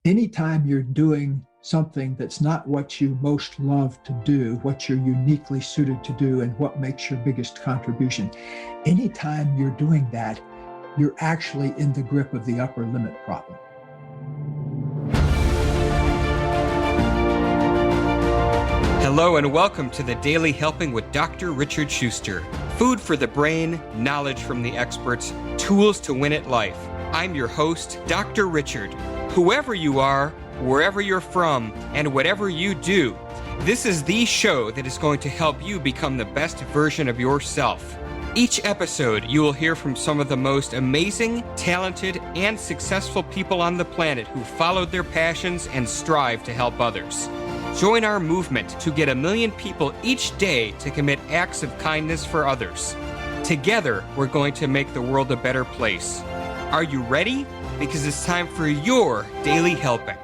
Anytime you're doing something that's not what you most love to do, what you're uniquely suited to do, and what makes your biggest contribution, anytime you're doing that, you're actually in the grip of the upper limit problem. Hello and welcome to the Daily Helping with Dr. Richard Schuster. Food for the brain, knowledge from the experts, tools to win at life. I'm your host, Dr. Richard. Whoever you are, wherever you're from, and whatever you do, this is the show that is going to help you become the best version of yourself. Each episode, you will hear from some of the most amazing, talented, and successful people on the planet who followed their passions and strive to help others. Join our movement to get 1 million people each day to commit acts of kindness for others. Together, we're going to make the world a better place. Are you ready? Because it's time for your Daily Helping.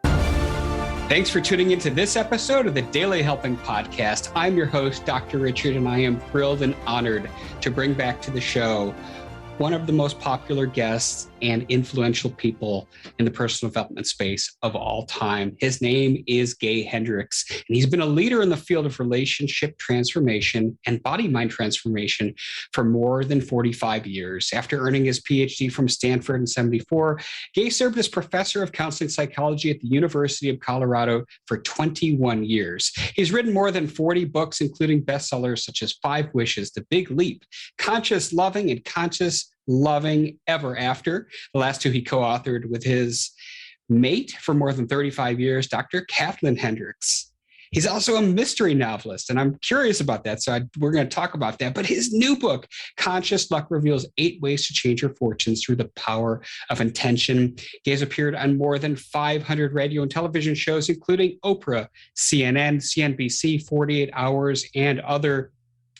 Thanks for tuning into this episode of the Daily Helping Podcast. I'm your host, Dr. Richard, and I am thrilled and honored to bring back to the show one of the most popular guests and influential people in the personal development space of all time. His name is Hendricks, and he's been a leader in the field of relationship transformation and body-mind transformation for more than 45 years. After earning his PhD from Stanford in 1974, Gay served as professor of counseling psychology at the University of Colorado for 21 years. He's written more than 40 books, including bestsellers such as 5 Wishes, The Big Leap, Conscious Loving, and Conscious Loving Ever After. The last 2 he co-authored with his mate for more than 35 years, Dr. Kathleen Hendricks. He's also a mystery novelist, and I'm curious about that, so we're going to talk about that. But his new book, Conscious Luck, reveals 8 ways to change your fortunes through the power of intention. He has appeared on more than 500 radio and television shows, including Oprah, CNN, CNBC, 48 Hours, and other.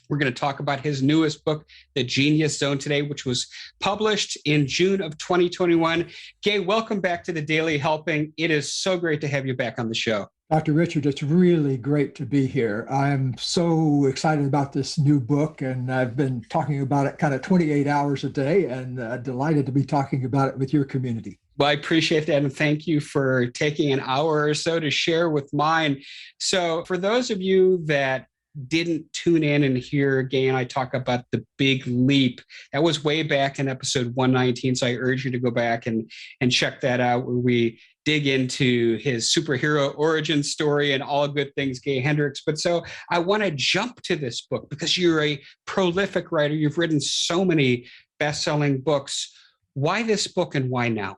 We're going to talk about his newest book, The Genius Zone, today, which was published in June of 2021. Gay, welcome back to the Daily Helping. It is so great to have you back on the show. Dr. Richard, it's really great to be here. I'm so excited about this new book, and I've been talking about it kind of 28 hours a day, and delighted to be talking about it with your community. Well, I appreciate that, and thank you for taking an hour or so to share with mine. So for those of you that didn't tune in and hear Gay and I talk about The Big Leap, that was way back in episode 119. So I urge you to go back and check that out, where we dig into his superhero origin story and all good things Gay Hendricks. But so I want to jump to this book because you're a prolific writer. You've written so many best-selling books. Why this book and why now?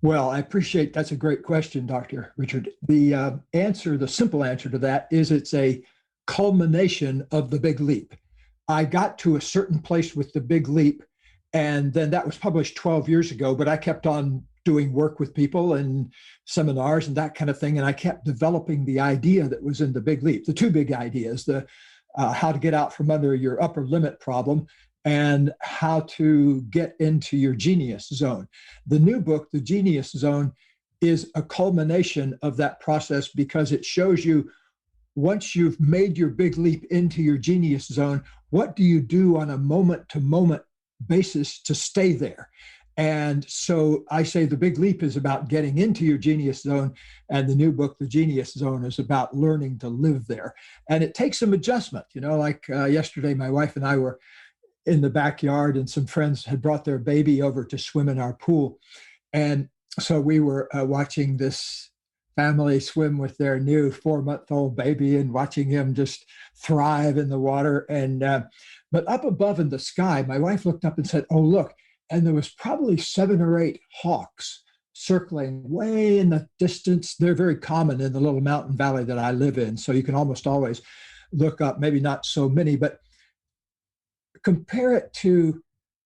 Well, I appreciate that's a great question, Dr. Richard. The simple answer to that is it's a culmination of The Big Leap. I got to a certain place with The Big Leap, and then that was published 12 years ago, but I kept on doing work with people and seminars and that kind of thing, and I kept developing the idea that was in The Big Leap, the 2 big ideas, the how to get out from under your upper limit problem and how to get into your genius zone. The new book, The Genius Zone, is a culmination of that process because it shows you, once you've made your big leap into your genius zone, what do you do on a moment-to-moment basis to stay there? And so I say the big leap is about getting into your genius zone, and the new book, The Genius Zone, is about learning to live there. And it takes some adjustment. Like yesterday, my wife and I were in the backyard, and some friends had brought their baby over to swim in our pool. And so we were watching this family swim with their new 4-month-old baby and watching him just thrive in the water. And but up above in the sky, my wife looked up and said, "Oh, look." And there was probably 7 or 8 hawks circling way in the distance. They're very common in the little mountain valley that I live in, so you can almost always look up, maybe not so many, but compare it to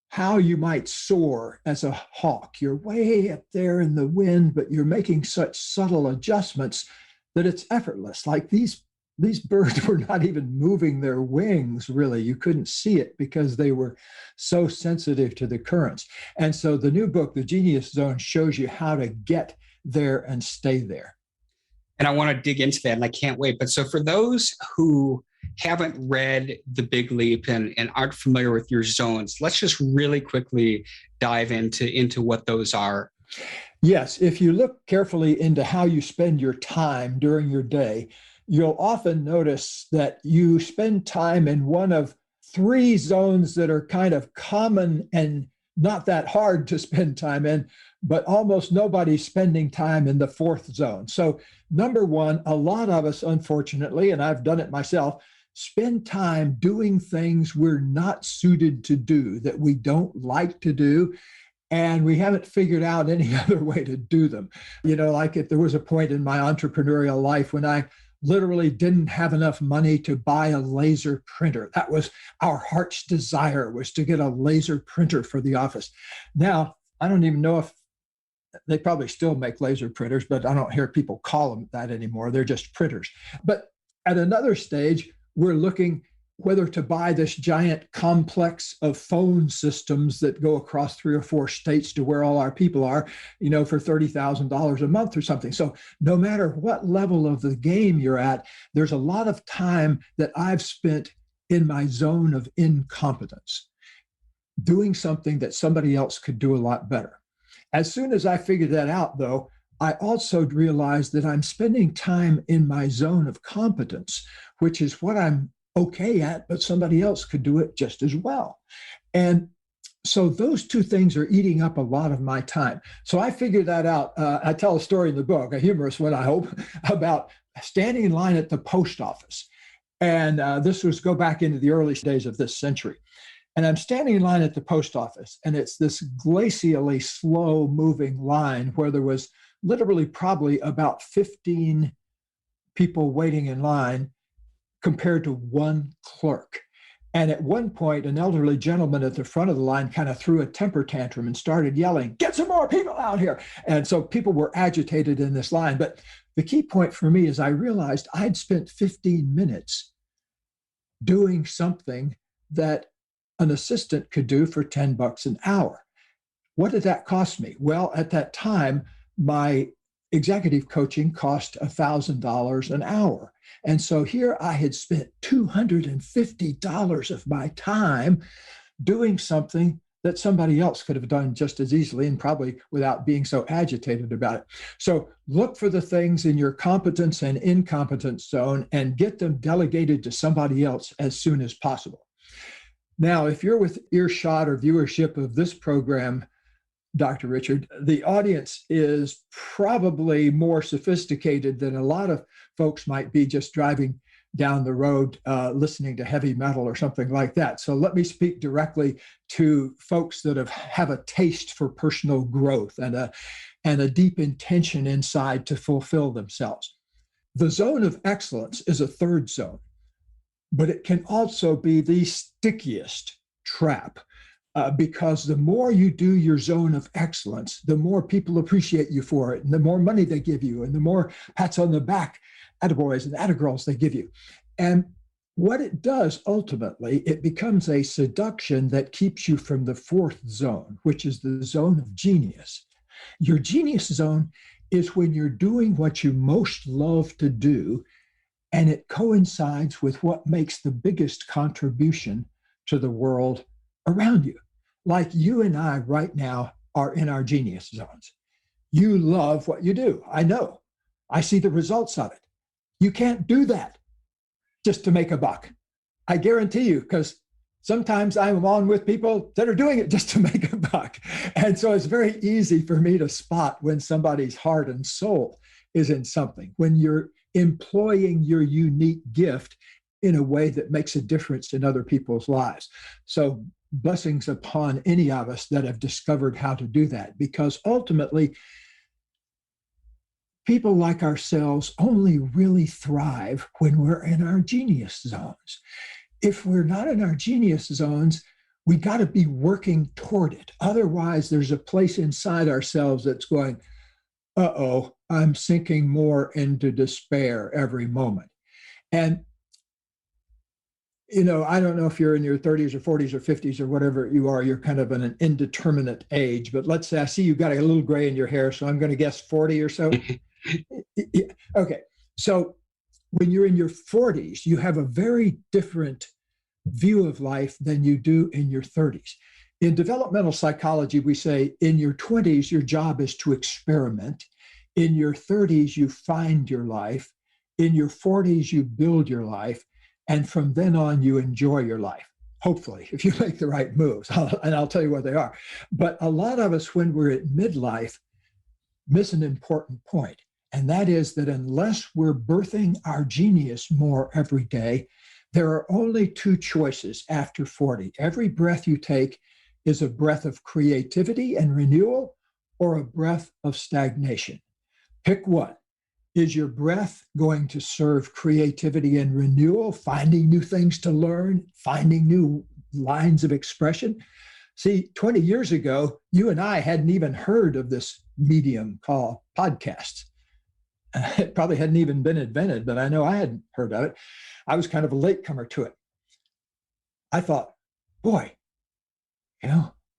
how you might soar as a hawk. You're way up there in the wind, but you're making such subtle adjustments that it's effortless. Like these birds were not even moving their wings, really. You couldn't see it because they were so sensitive to the currents. And so the new book, The Genius Zone, shows you how to get there and stay there. And I want to dig into that, and I can't wait. But so for those who haven't read The Big Leap and aren't familiar with your zones, let's just really quickly dive into what those are. Yes, if you look carefully into how you spend your time during your day, you'll often notice that you spend time in one of three zones that are kind of common and not that hard to spend time in, but almost nobody's spending time in the fourth zone. So, number one, a lot of us, unfortunately, and I've done it myself, spend time doing things we're not suited to do, that we don't like to do, and we haven't figured out any other way to do them. Like if there was a point in my entrepreneurial life when I literally didn't have enough money to buy a laser printer. That was our heart's desire, was to get a laser printer for the office. Now, I don't even know if they probably still make laser printers, but I don't hear people call them that anymore. They're just printers. But at another stage, we're looking whether to buy this giant complex of phone systems that go across 3 or 4 states to where all our people are, for $30,000 a month or something. So no matter what level of the game you're at, there's a lot of time that I've spent in my zone of incompetence, doing something that somebody else could do a lot better. As soon as I figured that out, though, I also realized that I'm spending time in my zone of competence, which is what I'm okay at, but somebody else could do it just as well. And so those two things are eating up a lot of my time. So I figured that out. I tell a story in the book, a humorous one, I hope, about standing in line at the post office. And this was go back into the early days of this century. And I'm standing in line at the post office, and it's this glacially slow moving line where there was literally probably about 15 people waiting in line compared to one clerk. And at one point, an elderly gentleman at the front of the line kind of threw a temper tantrum and started yelling, "Get some more people out here." And so people were agitated in this line. But the key point for me is I realized I'd spent 15 minutes doing something that an assistant could do for $10 an hour. What did that cost me? Well, at that time, my executive coaching cost $1,000 an hour. And so here I had spent $250 of my time doing something that somebody else could have done just as easily and probably without being so agitated about it. So look for the things in your competence and incompetence zone and get them delegated to somebody else as soon as possible. Now, if you're with earshot or viewership of this program, Dr. Richard, the audience is probably more sophisticated than a lot of folks might be just driving down the road listening to heavy metal or something like that. So let me speak directly to folks that have a taste for personal growth and a deep intention inside to fulfill themselves. The zone of excellence is a third zone, but it can also be the stickiest trap. Because the more you do your zone of excellence, the more people appreciate you for it, and the more money they give you, and the more pats on the back, attaboys and attagirls they give you. And what it does ultimately, it becomes a seduction that keeps you from the fourth zone, which is the zone of genius. Your genius zone is when you're doing what you most love to do, and it coincides with what makes the biggest contribution to the world around you. Like you and I right now are in our genius zones. You love what you do. I know. I see the results of it. You can't do that just to make a buck. I guarantee you, because sometimes I'm on with people that are doing it just to make a buck. And so it's very easy for me to spot when somebody's heart and soul is in something, when you're employing your unique gift in a way that makes a difference in other people's lives. So blessings upon any of us that have discovered how to do that, because ultimately, people like ourselves only really thrive when we're in our genius zones. If we're not in our genius zones, we got to be working toward it. Otherwise, there's a place inside ourselves that's going, uh-oh, I'm sinking more into despair every moment. And I don't know if you're in your 30s or 40s or 50s or whatever you are, you're kind of an indeterminate age, but let's say I see you've got a little gray in your hair, so I'm going to guess 40 or so. Okay. So when you're in your 40s, you have a very different view of life than you do in your 30s. In developmental psychology, we say in your 20s, your job is to experiment. In your 30s, you find your life. In your 40s, you build your life. And from then on, you enjoy your life. Hopefully, if you make the right moves. And I'll tell you what they are. But a lot of us, when we're at midlife, miss an important point. And that is that unless we're birthing our genius more every day, there are only two choices after 40. Every breath you take is a breath of creativity and renewal or a breath of stagnation. Pick one. Is your breath going to serve creativity and renewal, finding new things to learn, finding new lines of expression? See, 20 years ago, you and I hadn't even heard of this medium called podcasts. It probably hadn't even been invented, but I know I hadn't heard of it. I was kind of a latecomer to it. I thought, boy,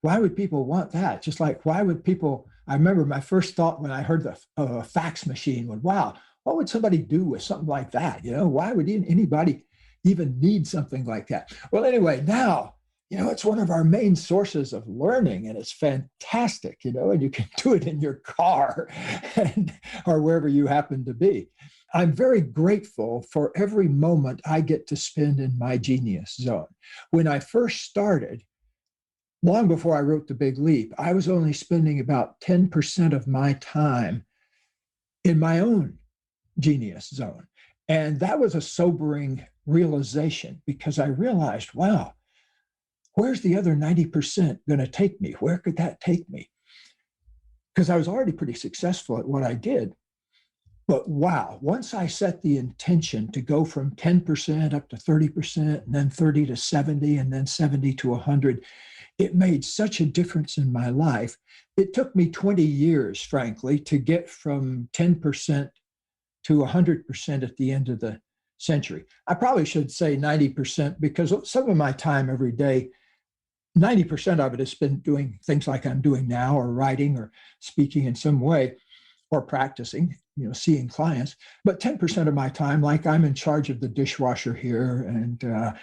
why would people want that? Just like, why would people, I remember my first thought when I heard the fax machine was, wow, what would somebody do with something like that? Why would anybody even need something like that? Well, anyway, now, it's one of our main sources of learning, and it's fantastic, and you can do it in your car or wherever you happen to be. I'm very grateful for every moment I get to spend in my genius zone. When I first started, long before I wrote The Big Leap, I was only spending about 10% of my time in my own genius zone. And that was a sobering realization, because I realized, wow, where's the other 90% going to take me? Where could that take me? Because I was already pretty successful at what I did. But wow, once I set the intention to go from 10% up to 30%, and then 30 to 70, and then 70 to 100, it made such a difference in my life. It took me 20 years, frankly, to get from 10% to 100% at the end of the century. I probably should say 90%, because some of my time every day, 90% of it has been doing things like I'm doing now, or writing or speaking in some way, or practicing, seeing clients. But 10% of my time, like I'm in charge of the dishwasher here, and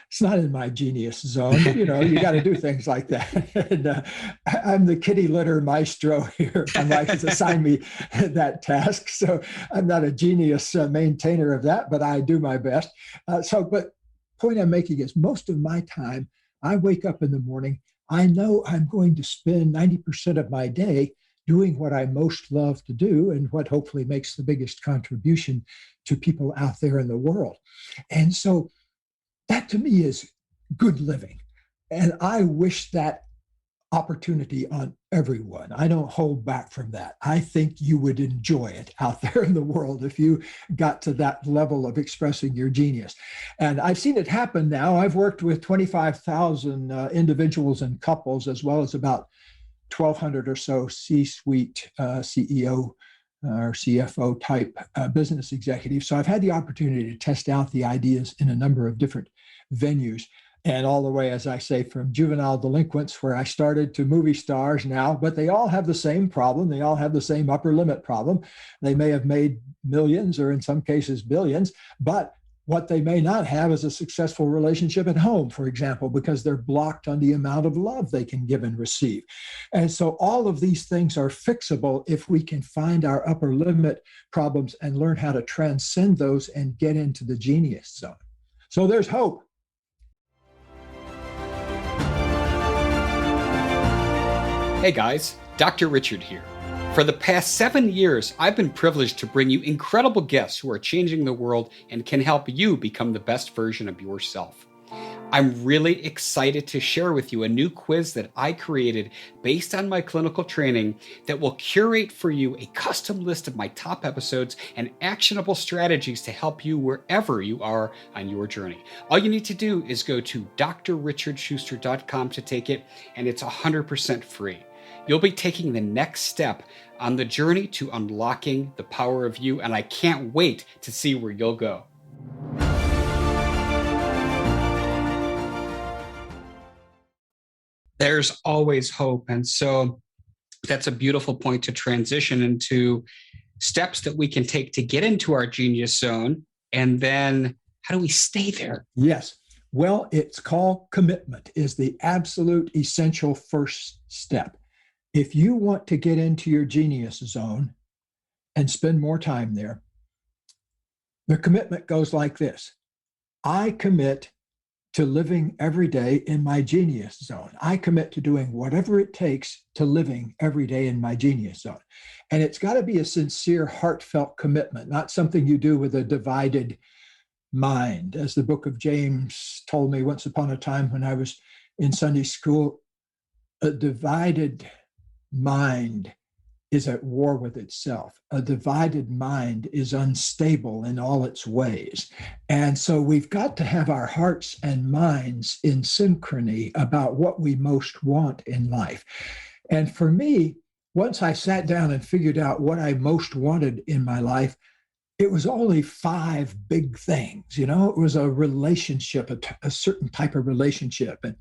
it's not in my genius zone. You got to do things like that. And I'm the kitty litter maestro here. My wife has assigned me that task. So I'm not a genius maintainer of that, but I do my best. But point I'm making is, most of my time, I wake up in the morning, I know I'm going to spend 90% of my day doing what I most love to do, and what hopefully makes the biggest contribution to people out there in the world. And so that to me is good living. And I wish that opportunity on everyone. I don't hold back from that. I think you would enjoy it out there in the world if you got to that level of expressing your genius. And I've seen it happen now. I've worked with 25,000 individuals and couples, as well as about 1,200 or so C-suite CEO or CFO type business executives. So I've had the opportunity to test out the ideas in a number of different venues, and all the way, as I say, from juvenile delinquents, where I started, to movie stars now. But they all have the same problem. They all have the same upper limit problem. They may have made millions, or in some cases billions, but what they may not have is a successful relationship at home, for example, because they're blocked on the amount of love they can give and receive. And so all of these things are fixable if we can find our upper limit problems and learn how to transcend those and get into the genius zone. So there's hope. Hey guys, Dr. Richard here. For the past 7 years, I've been privileged to bring you incredible guests who are changing the world and can help you become the best version of yourself. I'm really excited to share with you a new quiz that I created based on my clinical training that will curate for you a custom list of my top episodes and actionable strategies to help you wherever you are on your journey. All you need to do is go to drrichardschuster.com to take it, and it's 100% free. You'll be taking the next step on the journey to unlocking the power of you, and I can't wait to see where you'll go. There's always hope. And so that's a beautiful point to transition into steps that we can take to get into our genius zone. And then how do we stay there? Yes. Well, it's called commitment is the absolute essential first step. If you want to get into your genius zone and spend more time there, the commitment goes like this. I commit to living every day in my genius zone. I commit to doing whatever it takes to living every day in my genius zone. And it's got to be a sincere, heartfelt commitment, not something you do with a divided mind. As the book of James told me once upon a time when I was in Sunday school, a divided mind is at war with itself. A divided mind is unstable in all its ways. And so we've got to have our hearts and minds in synchrony about what we most want in life. And for me, once I sat down and figured out what I most wanted in my life, it was only 5 big things. It was a relationship, a certain type of relationship. And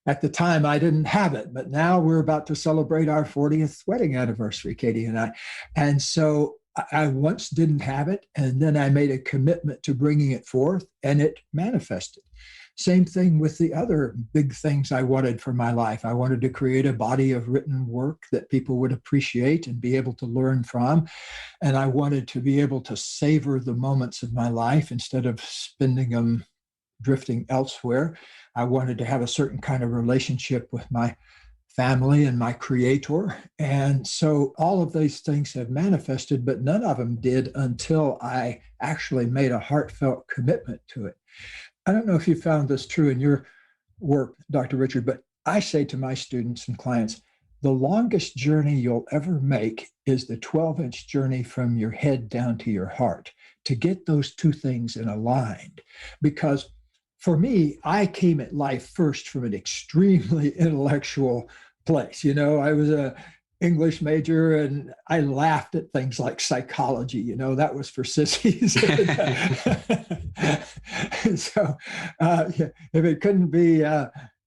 at the time, I didn't have it, but now we're about to celebrate our 40th wedding anniversary, Katie and I. And so I once didn't have it, and then I made a commitment to bringing it forth, and it manifested. Same thing with the other big things I wanted for my life. I wanted to create a body of written work that people would appreciate and be able to learn from. And I wanted to be able to savor the moments of my life instead of spending them drifting elsewhere. I wanted to have a certain kind of relationship with my family and my creator. And so all of these things have manifested, but none of them did until I actually made a heartfelt commitment to it. I don't know if you found this true in your work, Dr. Richard, but I say to my students and clients, the longest journey you'll ever make is the 12-inch journey from your head down to your heart, to get those two things in aligned. Because for me, I came at life first from an extremely intellectual place. I was an English major and I laughed at things like psychology. That was for sissies. And so if it couldn't be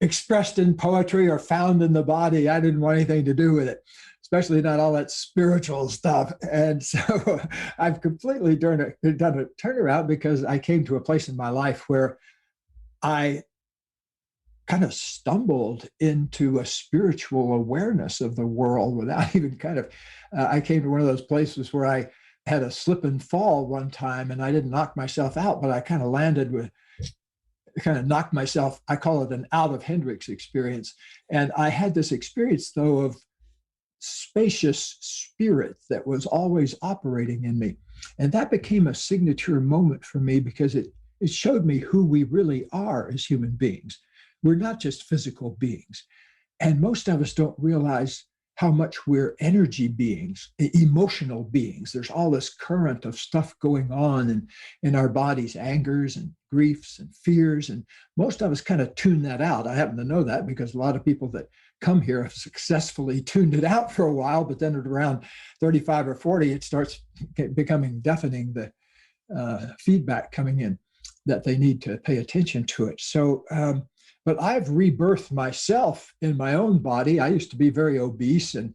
expressed in poetry or found in the body, I didn't want anything to do with it, especially not all that spiritual stuff. And so I've completely done a turnaround because I came to a place in my life where I kind of stumbled into a spiritual awareness of the world without even I came to one of those places where I had a slip and fall one time and I didn't knock myself out, but I kind of knocked myself, I call it an out of Hendricks experience. And I had this experience though of spacious spirit that was always operating in me. And that became a signature moment for me because it showed me who we really are as human beings. We're not just physical beings. And most of us don't realize how much we're energy beings, emotional beings. There's all this current of stuff going on in our bodies, angers and griefs and fears. And most of us kind of tune that out. I happen to know that because a lot of people that come here have successfully tuned it out for a while, but then at around 35 or 40, it starts becoming deafening, the feedback coming in that they need to pay attention to it. So, but I've rebirthed myself in my own body. I used to be very obese and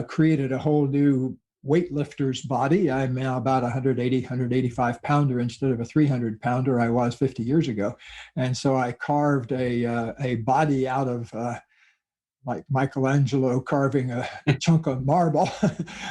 created a whole new weightlifter's body. I'm now about 185 pounder instead of a 300 pounder I was 50 years ago. And so I carved a body out of like Michelangelo carving a chunk of marble.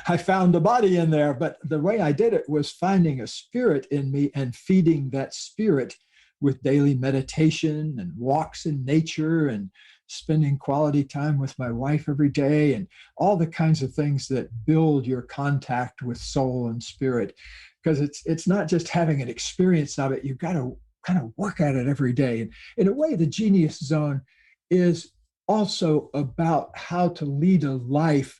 I found a body in there, but the way I did it was finding a spirit in me and feeding that spirit with daily meditation and walks in nature and spending quality time with my wife every day and all the kinds of things that build your contact with soul and spirit. Because it's not just having an experience of it, you've got to kind of work at it every day. And in a way, the Genius Zone is also about how to lead a life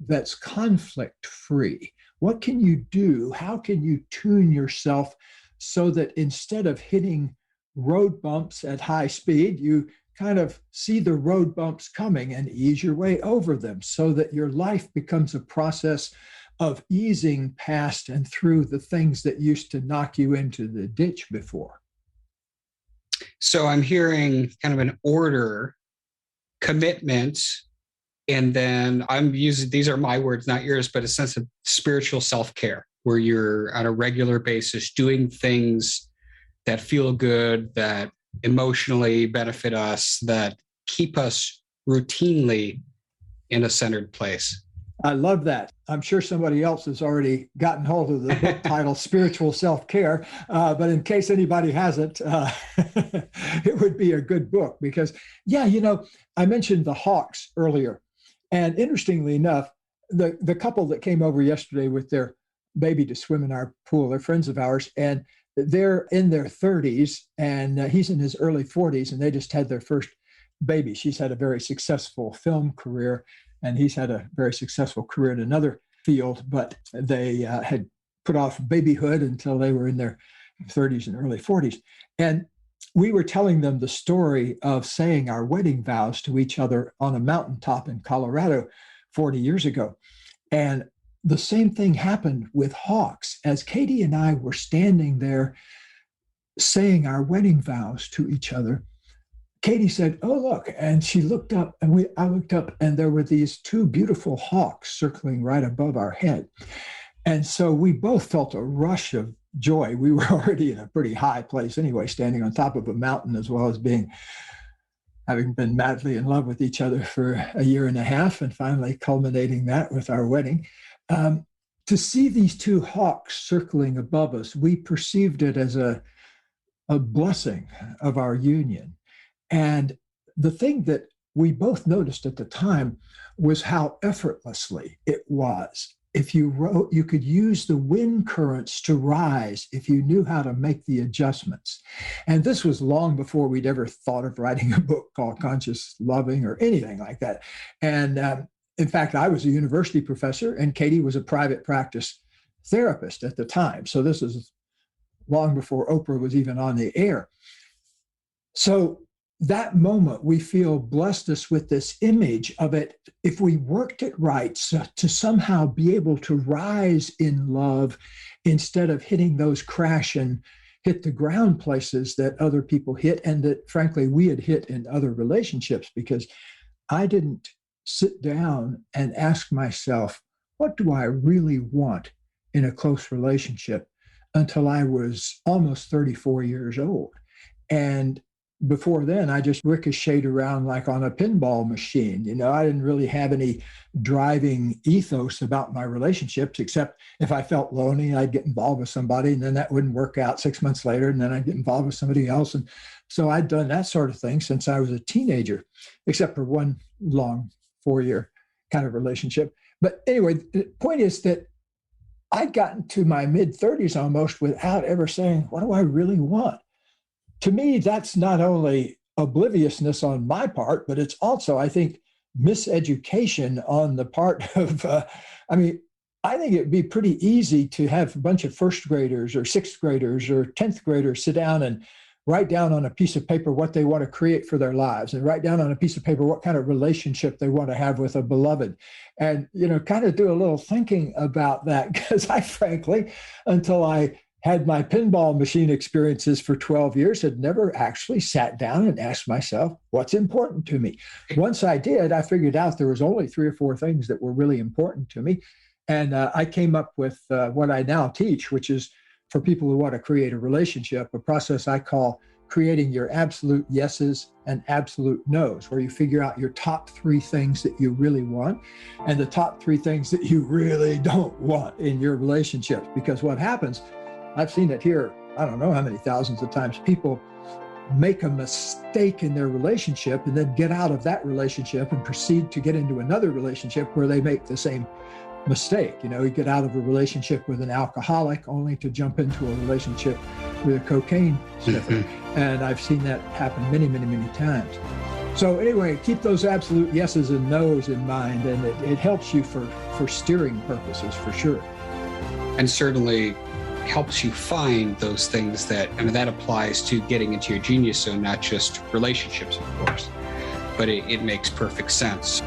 that's conflict-free. What can you do? How can you tune yourself so that instead of hitting road bumps at high speed, you kind of see the road bumps coming and ease your way over them so that your life becomes a process of easing past and through the things that used to knock you into the ditch before. So I'm hearing kind of an order, commitment, and then I'm using, these are my words, not yours, but a sense of spiritual self-care where you're on a regular basis doing things that feel good, that emotionally benefit us, that keep us routinely in a centered place. I love that. I'm sure somebody else has already gotten hold of the book title, Spiritual Self-Care. But in case anybody hasn't, it would be a good book because, I mentioned the hawks earlier. And interestingly enough, the couple that came over yesterday with their baby to swim in our pool, they're friends of ours, and they're in their 30s and he's in his early 40s, and they just had their first baby. She's had a very successful film career, and he's had a very successful career in another field, but they had put off babyhood until they were in their 30s and early 40s. And we were telling them the story of saying our wedding vows to each other on a mountaintop in Colorado 40 years ago. And the same thing happened with hawks. As Katie and I were standing there saying our wedding vows to each other, Katie said, "Oh, look," and she looked up, and I looked up, and there were these two beautiful hawks circling right above our head. And so we both felt a rush of joy. We were already in a pretty high place anyway, standing on top of a mountain, as well as having been madly in love with each other for a year and a half, and finally culminating that with our wedding. To see these two hawks circling above us, we perceived it as a blessing of our union. And the thing that we both noticed at the time was how effortlessly it was. If you wrote, you could use the wind currents to rise if you knew how to make the adjustments. And this was long before we'd ever thought of writing a book called Conscious Loving or anything like that. And in fact, I was a university professor, and Katie was a private practice therapist at the time. So this is long before Oprah was even on the air. So that moment, we feel blessed us with this image of it, if we worked it right, so to somehow be able to rise in love instead of hitting those crash and hit the ground places that other people hit, and that frankly we had hit in other relationships, because I didn't sit down and ask myself, what do I really want in a close relationship, until I was almost 34 years old. And before then, I just ricocheted around like on a pinball machine. I didn't really have any driving ethos about my relationships, except if I felt lonely, I'd get involved with somebody, and then that wouldn't work out 6 months later, and then I'd get involved with somebody else. And so I'd done that sort of thing since I was a teenager, except for one long 4-year kind of relationship. But anyway, the point is that I'd gotten to my mid-30s almost without ever saying, what do I really want? To me, that's not only obliviousness on my part, but it's also, I think, miseducation on the part of, I think it'd be pretty easy to have a bunch of first graders or sixth graders or 10th graders sit down and write down on a piece of paper what they want to create for their lives, and write down on a piece of paper what kind of relationship they want to have with a beloved. And, kind of do a little thinking about that, because I frankly, until I had my pinball machine experiences for 12 years, had never actually sat down and asked myself, what's important to me? Once I did, I figured out there was only 3 or 4 things that were really important to me. And I came up with what I now teach, which is for people who want to create a relationship, a process I call creating your absolute yeses and absolute nos, where you figure out your top 3 things that you really want and the top 3 things that you really don't want in your relationships. Because what happens, I've seen it here, I don't know how many thousands of times, people make a mistake in their relationship and then get out of that relationship and proceed to get into another relationship where they make the same mistake. You get out of a relationship with an alcoholic only to jump into a relationship with a cocaine sniffer. And I've seen that happen many, many, many times. So anyway, keep those absolute yeses and nos in mind, and it helps you for steering purposes, for sure. And certainly helps you find those things that applies to getting into your genius zone, not just relationships, of course, but it makes perfect sense.